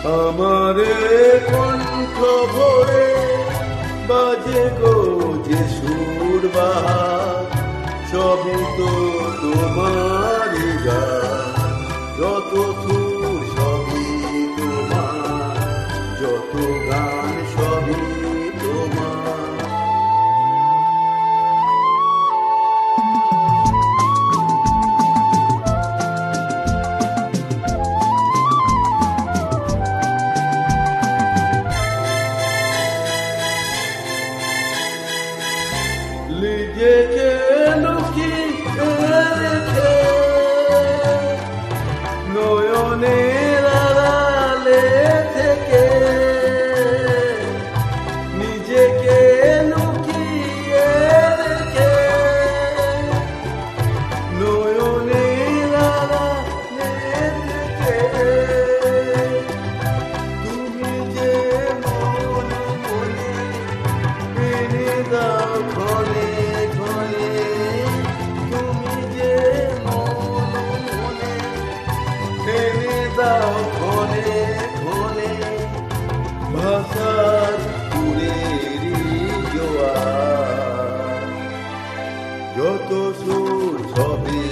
আমারে কণ্ঠ ভরে বাজে গো যে সুরবাহার, সবই তো তোমারই গান। যত সুর সবই তোমার, যত গান সবই তোমার। নিজেকে লুকিয়ে রেখে নয়নের আড়ালে থেকে, নিজেকে লুকিয়ে রেখে নয়নের আড়ালে থেকে, তুমি যে মনে মনে এনে দাও ঘরে ঘরে, তুমি যে মনে মনে এনে দাও ঘরে ঘরে। ভাষার সুরেরই জোয়ার, যত সুর সবই